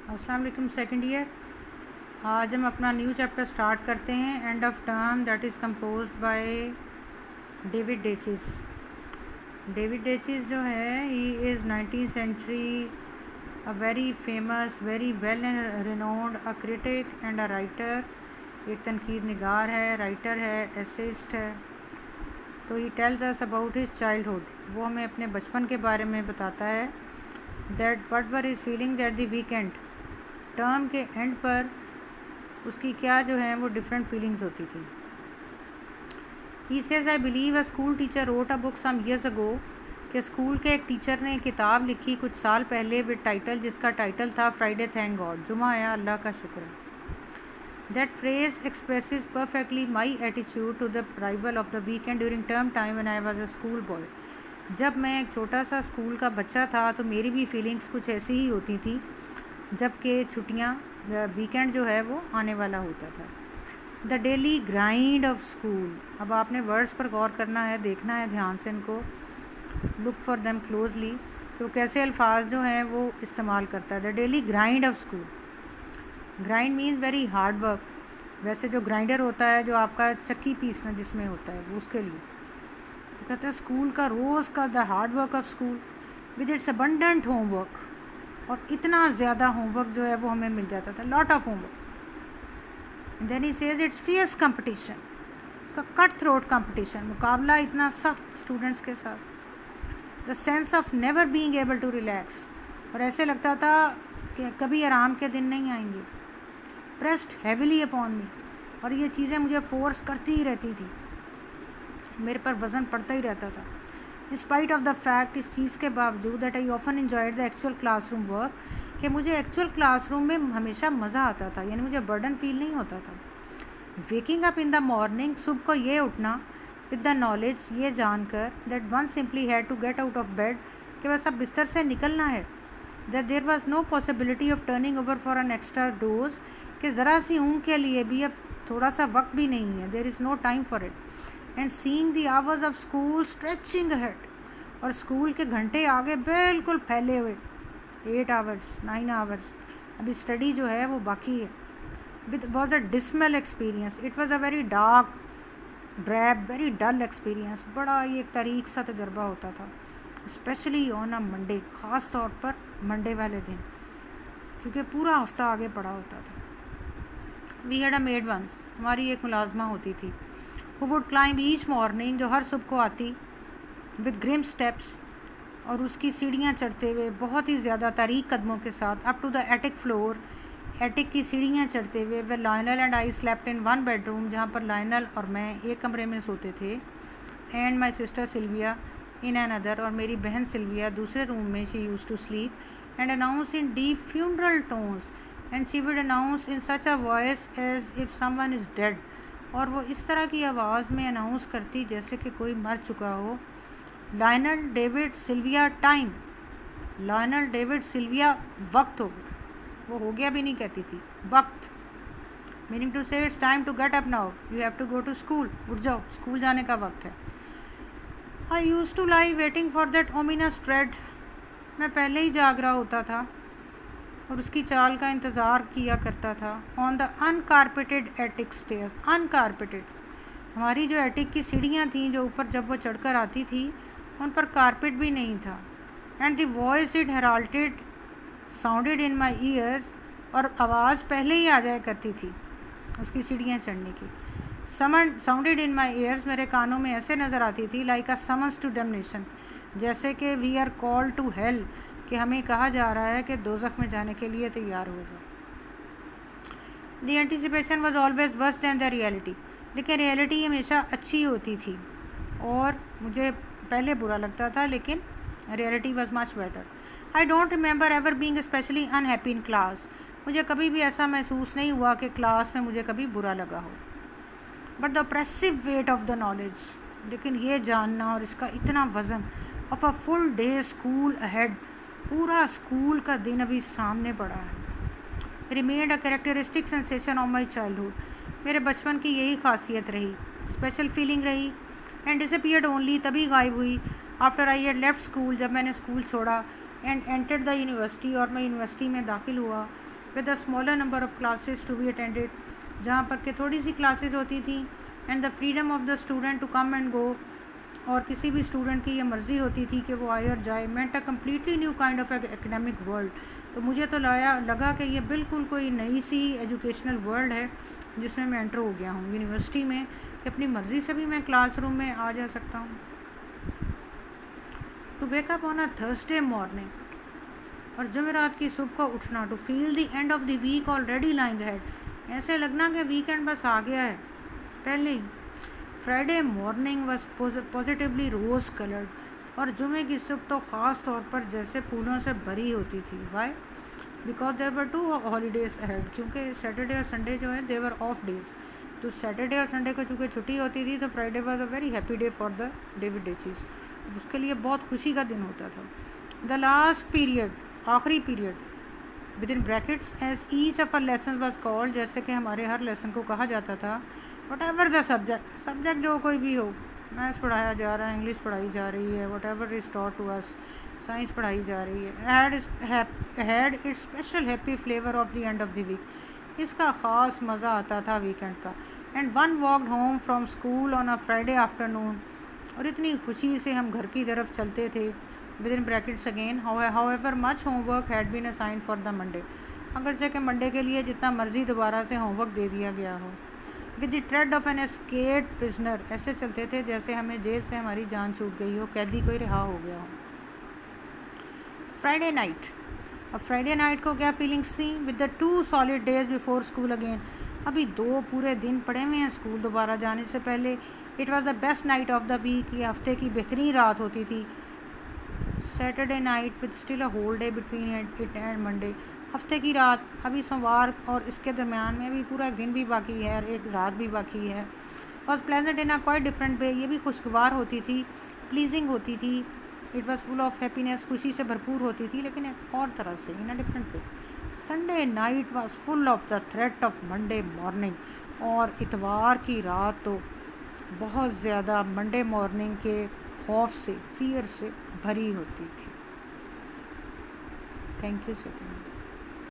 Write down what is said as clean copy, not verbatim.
अस्सलाम वालेकुम second year. आज हम अपना न्यू चैप्टर स्टार्ट करते हैं, end of term, that is composed by David Daiches. David Daiches जो है, he is 19th century a very famous, very well renowned a critic and a writer. एक तनकीद निगार है, राइटर है, एसेइस्ट है। तो he tells us about his childhood. वो हमें अपने बचपन के बारे में बताता है। That what were his feelings at the weekend. Term के एंड पर उसकी क्या जो है वो डिफरेंट फीलिंग्स होती थी। He says I believe a school teacher wrote a book some years ago, कि स्कूल के एक टीचर ने किताब लिखी कुछ साल पहले विद टाइटल, जिसका टाइटल था फ्राइडे थैंक गॉड, जुमा आया अल्लाह का शुक्र है। That phrase expresses perfectly my attitude to the arrival of the weekend during term time when I was a school boy. जब मैं एक छोटा सा स्कूल का बच्चा था तो मेरी भी फीलिंग्स कुछ ऐसी ही होती थी, जबकि छुट्टियाँ वीकेंड जो है वो आने वाला होता था। The daily grind of school. अब आपने वर्ड्स पर गौर करना है, देखना है ध्यान से इनको, लुक फॉर देम क्लोजली कि वो कैसे अल्फाज जो हैं वो इस्तेमाल करता है। The daily grind of school. Grind means very hard work. वैसे जो ग्राइंडर होता है, जो आपका चक्की पीसना जिसमें होता है, वो उसके लिए तो कहते हैं स्कूल का रोज़ का the hard work of school with its abundant homework. और इतना ज़्यादा होमवर्क जो है वो हमें मिल जाता था, lot of homework. And then he says it's fierce competition. उसका कट थ्रोट कंपटीशन, मुकाबला इतना सख्त स्टूडेंट्स के साथ। The sense of never being able to relax. और ऐसे लगता था कि कभी आराम के दिन नहीं आएंगे। प्रेस्ड हैविली अपॉन मी। और ये चीज़ें मुझे फोर्स करती ही रहती थी, मेरे पर वज़न पड़ता ही रहता था। स्पाइट ऑफ द फैक्ट, इस चीज़ के बावजूद, that I often enjoyed the actual classroom work, कि मुझे एक्चुअल क्लासरूम में हमेशा मज़ा आता था, यानी मुझे बर्डन फील नहीं होता था। Waking up in the morning, सुबह को ये उठना, विद द नॉलेज, ये जानकर, that one simply had to get out of bed, कि बस अब बिस्तर से निकलना है। That there was no possibility of turning over for an extra dose, कि ज़रा सी ऊँग के लिए भी अब थोड़ा सा वक्त भी नहीं है, there is no time for it. And seeing the hours of school stretching ahead. और स्कूल के घंटे आगे बिल्कुल फैले हुए, 8 आवर्स 9 आवर्स, अभी स्टडी जो है वो बाकी है। With was a dismal experience. It was a very dark, drab, very dull experience. बड़ा ही एक तारीख सा तजर्बा होता था, स्पेशली ऑन अ मंडे, ख़ास तौर पर मंडे वाले दिन, क्योंकि पूरा हफ्ता आगे पड़ा होता था। We had a maid once. हमारी एक मुलाजमा होती थी, वो वुड क्लाइंब ईच मॉर्निंग, जो हर सुबह को आती, विद ग्रिम स्टेप्स, और उसकी सीढ़ियाँ चढ़ते हुए बहुत ही ज़्यादा तारीक कदमों के साथ, up to the attic floor, attic की सीढ़ियाँ चढ़ते हुए। वे Lionel and I slept in one bedroom, जहाँ पर लायनल और मैं एक कमरे में सोते थे। And my sister Sylvia in another, और मेरी बहन सिल्विया दूसरे रूम में, she use to sleep. And announce in deep funeral tones, and she would announce in such a voice as if someone is dead. और वो इस तरह की आवाज़ में अनाउंस करती जैसे कि कोई मर चुका हो। Lionel David Sylvia time. Lionel David Sylvia वक्त हो गया, वो हो गया भी नहीं कहती थी, वक्त। Meaning to say it's time to get up now, you have to go to school, उठ जाओ, स्कूल जाने का वक्त है। I use to lie waiting for that ominous tread. मैं पहले ही जाग रहा होता था और उसकी चाल का इंतज़ार किया करता था। On the uncarpeted attic stairs. Uncarpeted, हमारी जो एटिक की सीढ़ियाँ थीं, जो ऊपर जब वो चढ़कर आती थी, उन पर कारपेट भी नहीं था। And the voice it heralded sounded in my ears. और आवाज़ पहले ही आ जाया करती थी उसकी सीढ़ियाँ चढ़ने की। समन साउंडेड इन माई ईयर्स, मेरे कानों में ऐसे नज़र आती थी, like a summons to damnation, जैसे कि we are call to hell, कि हमें कहा जा रहा है कि दोज़ख में जाने के लिए तैयार हो जाओ। The anticipation was always verse then the reality. लेकिन रियलिटी हमेशा अच्छी होती थी, और मुझे पहले बुरा लगता था, लेकिन reality was much better. I don't remember ever being specially unhappy in class. मुझे कभी भी ऐसा महसूस नहीं हुआ कि क्लास में मुझे कभी बुरा लगा हो। But the oppressive weight of the knowledge, लेकिन ये जानना और इसका इतना वज़न, of a full day school ahead, पूरा स्कूल का दिन अभी सामने पड़ा है, remained a characteristic sensation of my childhood. मेरे बचपन की यही खासियत रही, स्पेशल फीलिंग रही। एंड डिसअपीयर्ड ओनली, तभी गायब हुई, after I had left school, जब मैंने स्कूल छोड़ा। एंड एंटर्ड द यूनिवर्सिटी, और मैं यूनिवर्सिटी में दाखिल हुआ। With a smaller number of classes to be attended, जहाँ पर के थोड़ी सी क्लासेस होती थी, and the freedom of the student to come and go, और किसी भी स्टूडेंट की ये मर्ज़ी होती थी कि वो आए और जाए, meant a completely new kind of academic world. तो मुझे तो लगा कि ये बिल्कुल कोई नई सी एजुकेशनल वर्ल्ड है जिसमें मैं एंटर हो गया हूँ यूनिवर्सिटी में, कि अपनी मर्ज़ी से भी मैं क्लासरूम में आ जा सकता हूँ। To wake up on a Thursday morning, और जुमेरात की सुबह को उठना, to feel the end of the week already lying ahead, ऐसे लगना कि वीकेंड बस आ गया है पहले ही। Friday morning was positively rose coloured, और जुमे की सुबह तो ख़ास तौर पर जैसे फूलों से भरी होती थी। Why? Because there were 2 holidays ahead, क्योंकि सैटरडे और संडे जो है दे वर ऑफ डेज़। तो सैटरडे और संडे को चूँकि छुट्टी होती थी, तो Friday was a very happy day for the David Daiches, उसके लिए बहुत खुशी का दिन होता था। द लास्ट पीरियड, आखिरी period, with in brackets, as each of a lesson was called, जैसे कि हमारे हर लेसन को कहा जाता था, वट एवर द सब्जेक्ट जो कोई भी हो, मैथ्स पढ़ाया जा रहा है, इंग्लिश पढ़ाई जा रही है, whatever is taught to us, science पढ़ाई जा रही है, had its special happy flavour of the end of the week, इसका ख़ास मज़ा आता था वीकेंड का। And one walked home from school on a Friday afternoon, और इतनी खुशी से हम घर की तरफ चलते थे, with in brackets again, however much homework had been assigned for the Monday, अगरचे कि मंडे के लिए जितना मर्ज़ी दोबारा से होमवर्क दे दिया गया हो। With the tread of an escaped prisoner, ऐसे चलते थे जैसे हमें जेल से हमारी जान छूट गई हो, कैदी कोई रिहा हो गया हो। फ्राइडे नाइट, अब फ्राइडे नाइट को क्या फीलिंग्स थी? With the 2 solid days before school again, अभी 2 पूरे दिन पड़े हुए हैं स्कूल दोबारा जाने से पहले। It was the best night of the week, ये हफ्ते की बेहतरीन रात होती थी। Saturday night with still a whole day between it and Monday, हफ्ते की रात, अभी सोमवार और इसके दरमियान में अभी पूरा एक दिन भी बाकी है और एक रात भी बाकी है। Was pleasant in a quite different way, ये भी खुशगवार होती थी, प्लीजिंग होती थी। It was full of happiness, खुशी से भरपूर होती थी, लेकिन एक और तरह से, in a different way. Sunday night was full of the threat of Monday morning, और इतवार की रात तो बहुत ज़्यादा मंडे मॉर्निंग के खौफ से, फियर से भरी होती थी। Thank you second.